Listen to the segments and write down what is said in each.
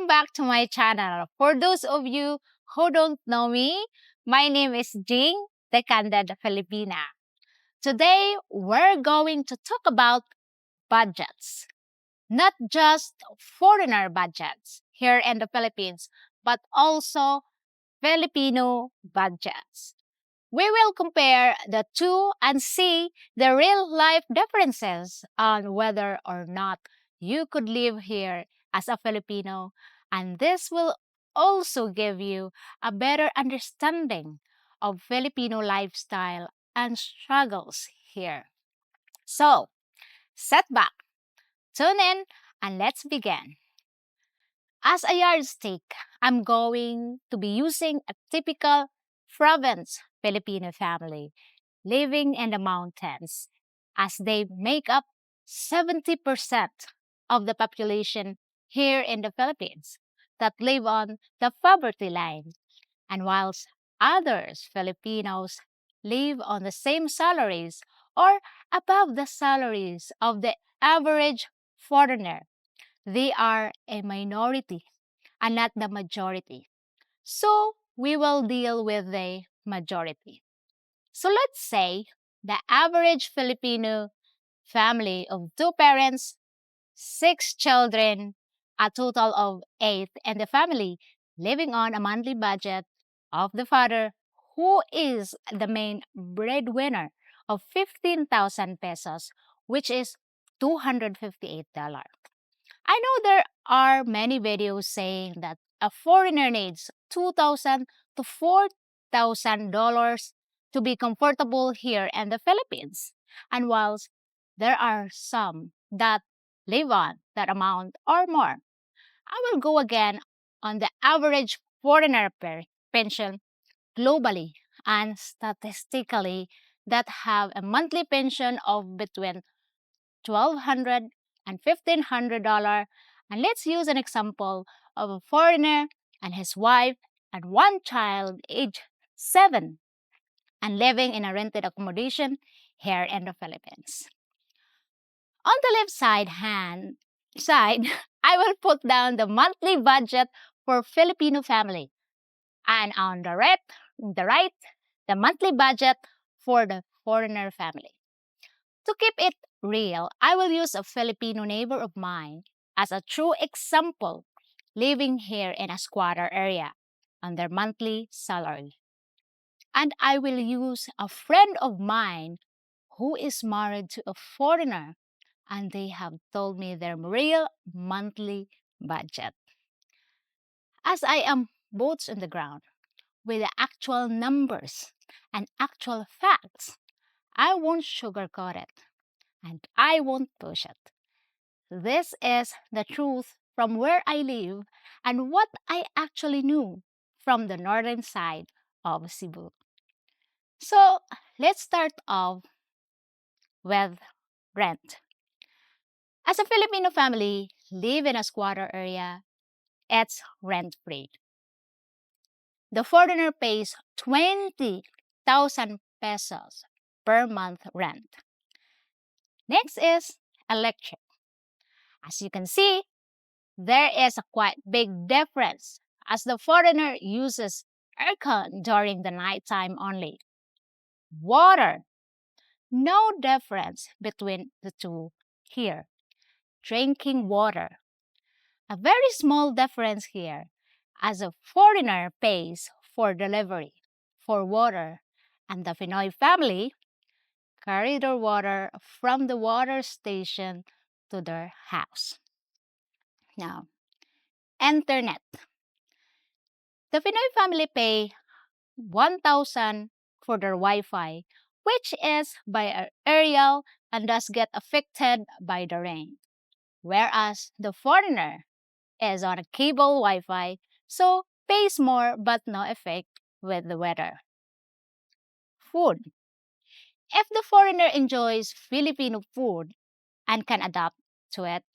back to my channel. For those of you who don't know me, my name is Jing, the Candid Filipina. Today, we're going to talk about budgets. Not just foreigner budgets here in the Philippines, but also Filipino budgets. We will compare the two and see the real life differences on whether or not you could live here as a Filipino, and this will also give you a better understanding of Filipino lifestyle and struggles here. So, sit back, tune in, and let's begin. As a yardstick, I'm going to be using a typical province Filipino family living in the mountains, as they make up 70% of the population here in the Philippines that live on the poverty line. And whilst others Filipinos live on the same salaries or above the salaries of the average foreigner, they are a minority and not the majority. So we will deal with the majority. So let's say the average Filipino family of two parents, six children, a total of eight in the family, living on a monthly budget of the father, who is the main breadwinner of 15,000 pesos, which is $258. I know there are many videos saying that a foreigner needs $2,000 to $4,000 to be comfortable here in the Philippines. And whilst there are some that live on that amount or more, I will go again on the average foreigner pension globally and statistically that have a monthly pension of between $1,200 and $1,500. And let's use an example of a foreigner and his wife and one child aged 7 and living in a rented accommodation here in the Philippines. On the left side, I will put down the monthly budget for Filipino family. And on the right, the monthly budget for the foreigner family. To keep it real, I will use a Filipino neighbor of mine as a true example living here in a squatter area on their monthly salary. And I will use a friend of mine who is married to a foreigner, and they have told me their real monthly budget. As I am boots on the ground with the actual numbers and actual facts, I won't sugarcoat it and I won't push it. This is the truth from where I live and what I actually knew from the northern side of Cebu. So let's start off with rent. As a Filipino family live in a squatter area, it's rent-free. The foreigner pays 20,000 pesos per month rent. Next is electric. As you can see, there is a quite big difference as the foreigner uses aircon during the nighttime only. Water, no difference between the two here. Drinking water, a very small difference here as a foreigner pays for delivery for water and the Pinoy family carry their water from the water station to their house. Now, internet. The Pinoy family pay 1,000 for their Wi-Fi, which is by aerial and does get affected by the rain. Whereas the foreigner is on a cable Wi-Fi, so pays more but no effect with the weather. Food. If the foreigner enjoys Filipino food and can adapt to it,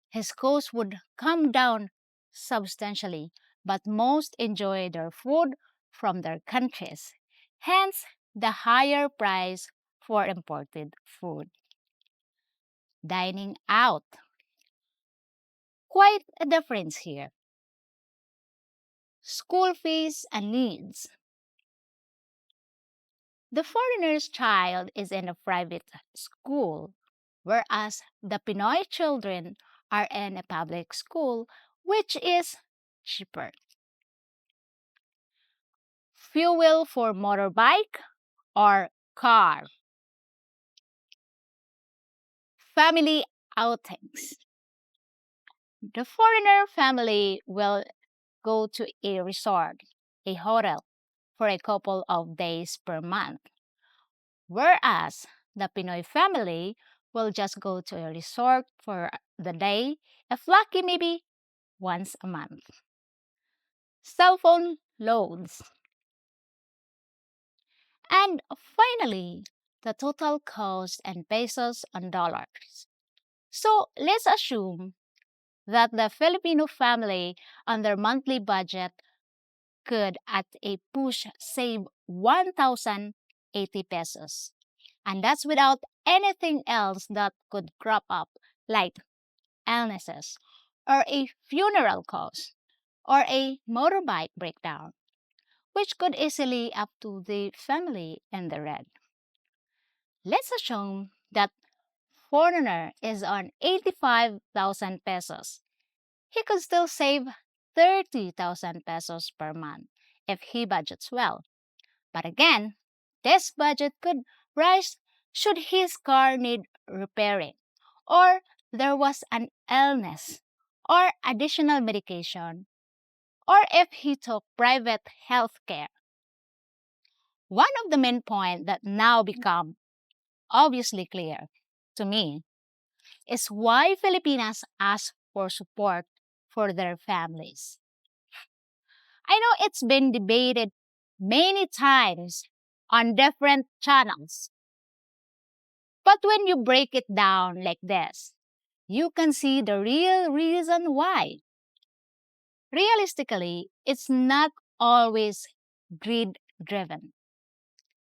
his cost would come down substantially, but most enjoy their food from their countries. Hence, the higher price for imported food. Dining out. Quite a difference here. school fees, and needs. The foreigner's child is in a private school, whereas the Pinoy children are in a public school, which is cheaper. Fuel for motorbike or car. Family outings. The foreigner family will go to a resort, a hotel, for a couple of days per month, whereas the Pinoy family will just go to a resort for the day, if lucky, maybe once a month. Cell phone loads. And finally, the total cost in pesos and dollars. So let's assume that the Filipino family on their monthly budget could at a push save 1,080 pesos. And that's without anything else that could crop up, like illnesses, or a funeral cost, or a motorbike breakdown, which could easily up to the family in the red. Let's assume that foreigner is on 85,000 pesos. He could still save 30,000 pesos per month if he budgets well. But again, this budget could rise should his car need repairing, or there was an illness, or additional medication, or if he took private health care. One of the main points that now become obviously clear to me is why Filipinas ask for support for their families. I know it's been debated many times on different channels, but when you break it down like this, you can see the real reason why. Realistically, it's not always greed driven.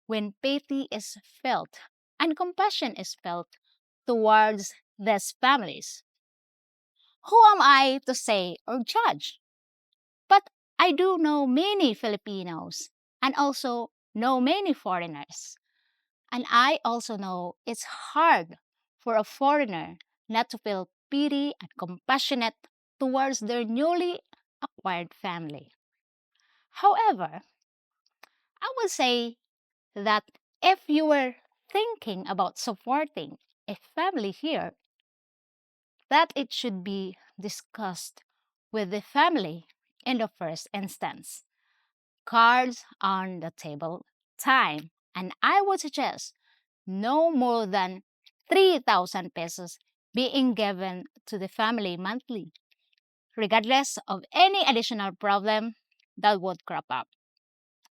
When pity is felt and compassion is felt towards these families, who am I to say or judge? But I do know many Filipinos and also know many foreigners. And I also know it's hard for a foreigner not to feel pity and compassionate towards their newly acquired family. However, I would say that if you were thinking about supporting a family here, that it should be discussed with the family in the first instance. Cards on the table, time, and I would suggest no more than 3,000 pesos being given to the family monthly, regardless of any additional problem that would crop up.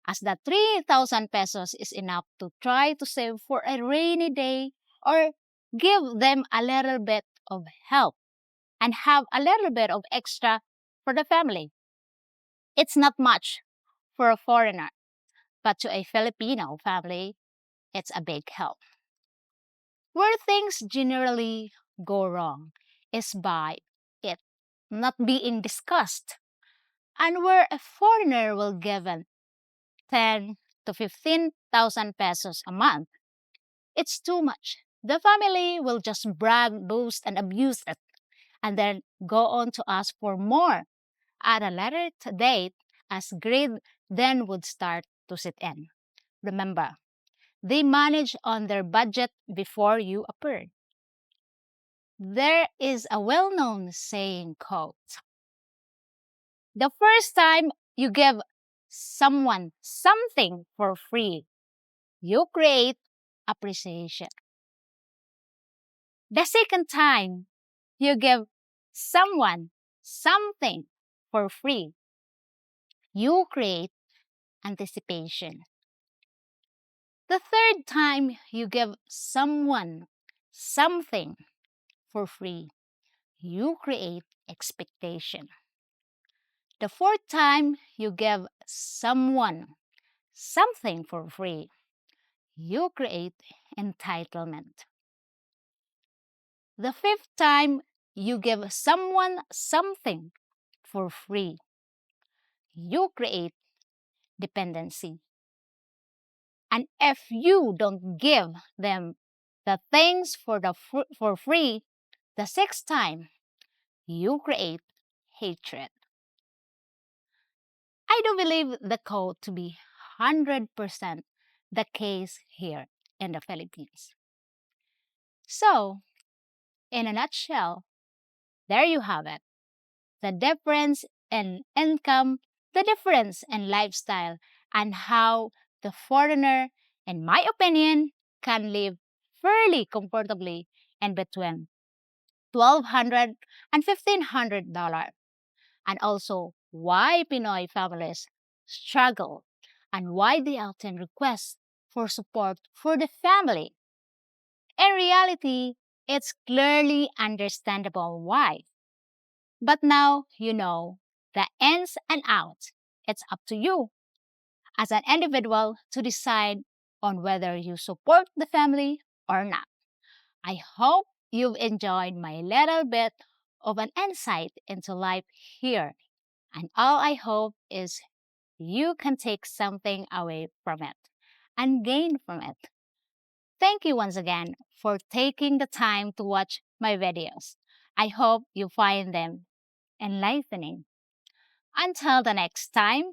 As the 3,000 pesos is enough to try to save for a rainy day or give them a little bit of help and have a little bit of extra for the family. It's not much for a foreigner, but to a Filipino family, it's a big help. Where things generally go wrong is by it not being discussed, and where a foreigner will given 10 to 15,000 pesos a month, it's too much. The family will just brag, boast, and abuse it, and then go on to ask for more at a later date as greed then would start to sit in. Remember, they manage on their budget before you appeared. There is a well-known saying quote, the first time you give someone something for free, you create appreciation. The second time you give someone something for free, you create anticipation. The third time you give someone something for free, you create expectation. The fourth time you give someone something for free, you create entitlement. The fifth time you give someone something for free, you create dependency. And if you don't give them the things for free the sixth time, you create hatred. I do believe the code to be 100% the case here in the Philippines. So, in a nutshell, there you have it. The difference in income, the difference in lifestyle, and how the foreigner, in my opinion, can live fairly comfortably in between $1,200 and $1,500, and also why Pinoy families struggle and why they often request for support for the family. In reality, it's clearly understandable why. But now you know the ins and outs. It's up to you as an individual to decide on whether you support the family or not. I hope you've enjoyed my little bit of an insight into life here. And all I hope is you can take something away from it and gain from it. Thank you once again for taking the time to watch my videos. I hope you find them enlightening. Until the next time,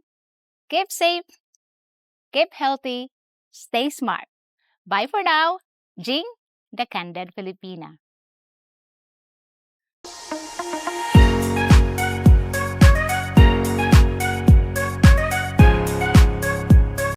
keep safe, keep healthy, stay smart. Bye for now. Jing, the Candid Filipina.